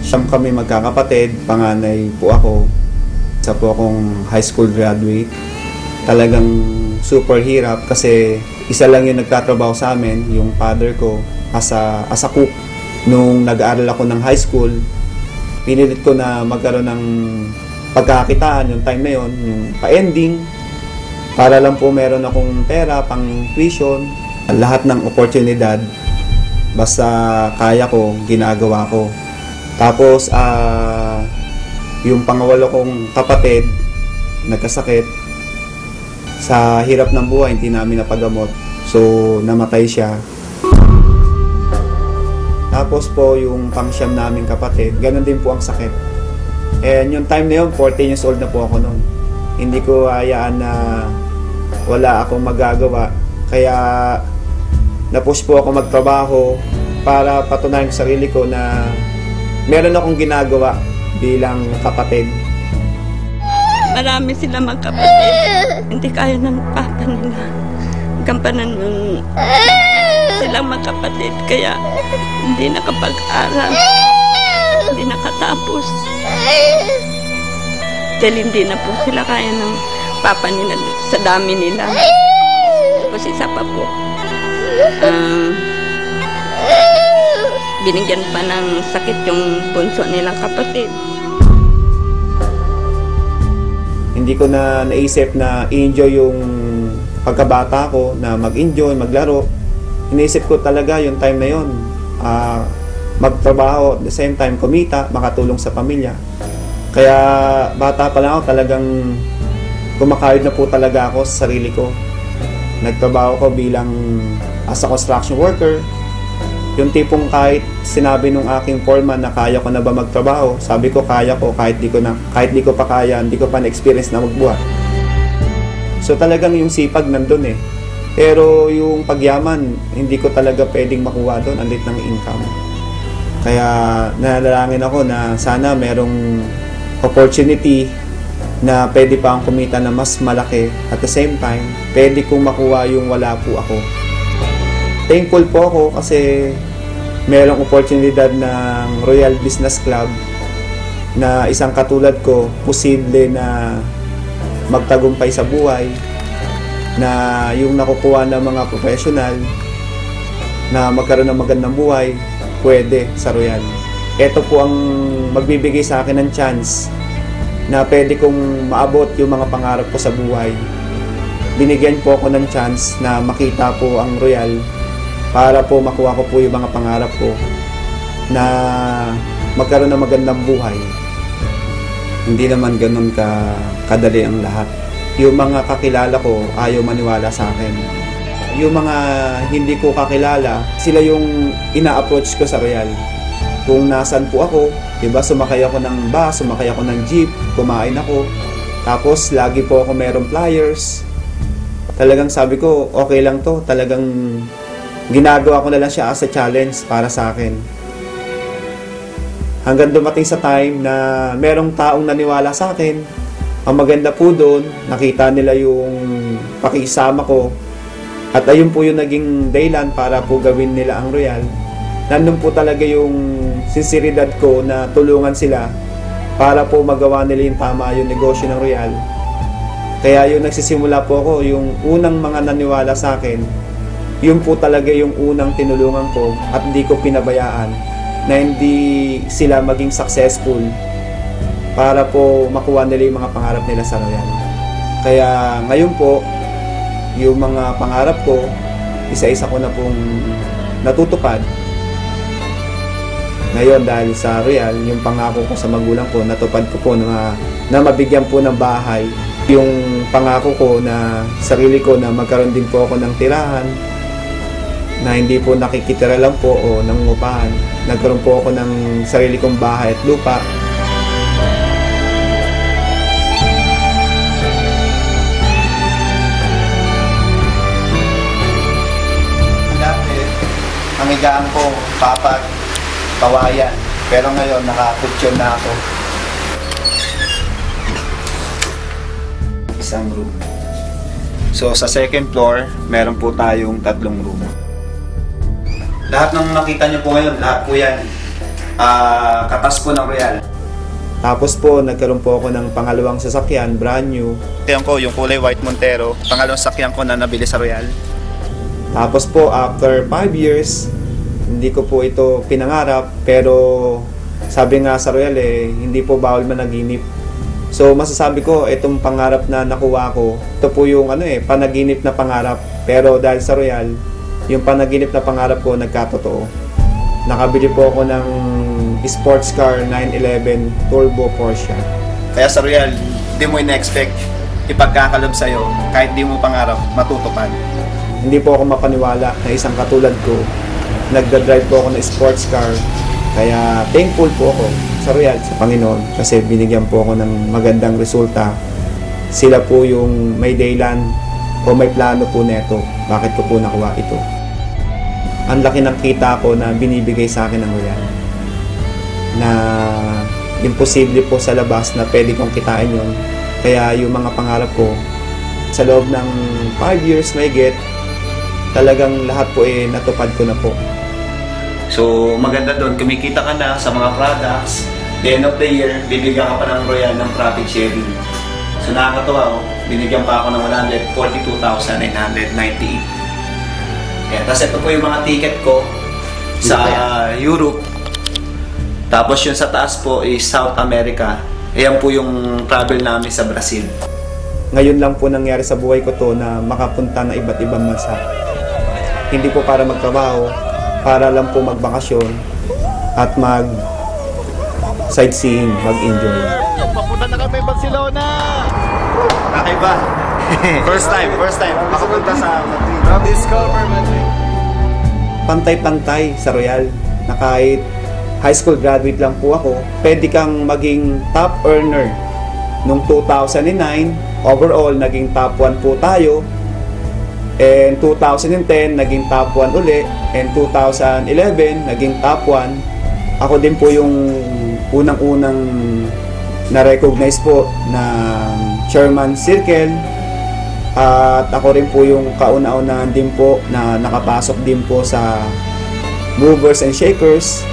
Siyam kami magkakapatid, panganay po ako. Isa po akong high school graduate. Talagang super hirap kasi isa lang yung nagtatrabaho sa amin, yung father ko, as a cook. Nung nag-aaral ako ng high school, pinilit ko na magkaroon ng pagkakitaan yung time na yon, yung pa-ending, para lang po meron akong pera, pang tuition, lahat ng oportunidad, basta kaya ko, ginagawa ko. Tapos, yung pangawalo kong kapatid, nagkasakit, sa hirap ng buhay, hindi namin napagamot. So, namatay siya. Tapos po, yung pangsyam naming kapatid, ganun din po ang sakit. And yung time na yun, 14 years old na po ako noon. Hindi ko hayaan na wala akong magagawa. Kaya, na-push po ako magtrabaho para patunayan sa sarili ko na meron akong ginagawa bilang kapatid. Marami sila magkapatid. Hindi kaya ng papa nila gampanan yung silang magkapatid. Kaya hindi nakapag-aral. Hindi nakatapos. Dahil hindi na po sila kaya ng papa nila sa dami nila. Tapos isa pa po. Binigyan pa ng sakit yung bunso nilang kapatid. Hindi ko na naisip na i-enjoy yung pagkabata ko, na mag-enjoy, maglaro. Iniisip ko talaga yung time na yun, magtrabaho, at the same time kumita, makatulong sa pamilya. Kaya bata pa lang ako, talagang kumakayod na po talaga ako sa sarili ko. Nagtrabaho ko bilang as a construction worker. Yung tipong kahit sinabi nung aking foreman na kaya ko na ba magtrabaho, sabi ko kaya ko, kahit di ko pa kaya, hindi ko pa na-experience na magbuhat. So talagang yung sipag nandun eh. Pero yung pagyaman, hindi ko talaga pwedeng makuha doon, ang lit ng income. Kaya nalalangin ako na sana merong opportunity na pwede pa akong kumita na mas malaki. At the same time, pwede kong makuha yung wala po ako. Thankful po ako kasi merong oportunidad ng Royal Business Club na isang katulad ko, posible na magtagumpay sa buhay, na yung nakukuha ng mga professional na magkaroon ng magandang buhay, pwede sa Royal. Ito po ang magbibigay sa akin ng chance na pwede kong maabot yung mga pangarap ko sa buhay. Binigyan po ako ng chance na makita po ang Royal para po makuha ko po yung mga pangarap ko na magkaroon ng magandang buhay. Hindi naman ganun kadali ang lahat. Yung mga kakilala ko ayaw maniwala sa akin. Yung mga hindi ko kakilala, sila yung ina-approach ko sa Royal. Kung nasan po ako, diba, sumakay ako ng bus, sumakay ako ng jeep, kumain ako. Tapos lagi po ako merong flyers. Talagang sabi ko, okay lang to. Talagang ginagawa ko na lang siya as a challenge para sa akin. Hanggang dumating sa time na merong taong naniwala sa akin. Ang maganda po doon, nakita nila yung pakisama ko. At ayun po yung naging dahilan para po gawin nila ang Royal. Nandun po talaga yung sinseridad ko na tulungan sila para po magawa nila yung tama yung negosyo ng Royal. Kaya yung nagsisimula po ako, yung unang mga naniwala sa akin, yun po talaga yung unang tinulungan ko at hindi ko pinabayaan na hindi sila maging successful para po makuha nila yung mga pangarap nila sa Royal. Kaya ngayon po, yung mga pangarap ko, isa-isa ko na pong natutupad. Ngayon dahil sa Royal, yung pangako ko sa magulang ko, natupad ko po na mabigyan po ng bahay. Yung pangako ko na sarili ko na magkaroon din po ako ng tirahan, na hindi po nakikitira lang po o nangungupahan. Nagkaroon po ako ng sarili kong bahay at lupa. Dati, ang higaan ko, papat, kawayan. Pero ngayon, nakakutsyon na ako. Isang room. So, sa second floor, meron po tayong 3 room. Lahat ng nakita niyo po ngayon, lahat po yan katas po ng Royal. Tapos po, nagkaroon po ako ng pangalawang sasakyan, brand new. Ito ko, yung kulay white Montero. Pangalawang sasakyan ko na nabili sa Royal. Tapos po, after 5 years, hindi ko po ito pinangarap. Pero sabi nga sa Royal hindi po bawal managinip. So masasabi ko, itong pangarap na nakuha ko, ito po yung panaginip na pangarap. Pero dahil sa Royal, yung panaginip na pangarap ko nagkatotoo. Nakabili po ako ng sports car 911 Turbo Porsche. Kaya sa Royal, hindi mo ina-expect ipagkakalob sa'yo kahit di mo pangarap matutupad. Hindi po ako mapaniwala na isang katulad ko, nagda-drive po ako ng sports car. Kaya thankful po ako sa Royal, sa Panginoon, kasi binigyan po ako ng magandang resulta. Sila po yung may dahilan o may plano po neto bakit ko po nakuha ito. Ang laki ng kita ko na binibigay sa akin ng Royal, na imposible po sa labas na pwede kong kitain yun. Kaya yung mga pangarap ko sa loob ng 5 years may get, talagang lahat po natupad ko na po. So maganda doon, kumikita ka na sa mga products. The end of the year, bibigyan ka pa ng Royal ng profit sharing. So nakakatuwa, binigyan pa ako ng 142,998. Yan. Tapos ito po yung mga ticket ko sa Europe. Tapos yung sa taas po is South America. Ayan po yung travel namin sa Brazil. Ngayon lang po nangyari sa buhay ko to na makapunta na iba't ibang bansa. Hindi po para magtrabaho, para lang po magbakasyon at sightseeing, mag-enjoy. Papunta na kami Barcelona! Kakaiba. First time makapunta sa Madrid. Discover Madrid. Pantay-pantay sa Royal, na kahit high school graduate lang po ako, pwede kang maging top earner. Noong 2009, overall, naging top 1 po tayo. And 2010, naging top 1 uli. And 2011, naging top 1. Ako din po yung unang-unang na-recognize po na Chairman Circle. At ako rin po yung kauna-unahan din po na nakapasok din po sa Movers and Shakers.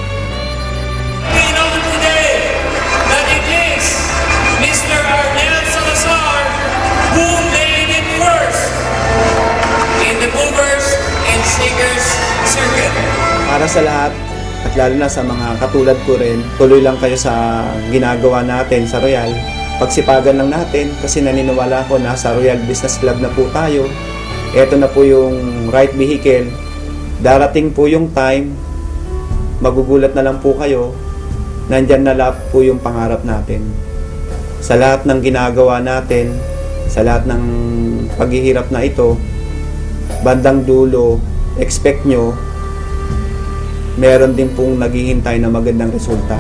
Para sa lahat, at lalo na sa mga katulad ko rin, tuloy lang kayo sa ginagawa natin sa Royal. Pagsipagan lang natin kasi naniniwala ko na sa Royal Business Club na po tayo. Ito na po yung right vehicle. Darating po yung time, magugulat na lang po kayo, nandyan na lahat po yung pangarap natin. Sa lahat ng ginagawa natin, sa lahat ng paghihirap na ito, bandang dulo, expect nyo, meron din pong naghihintay na magandang resulta.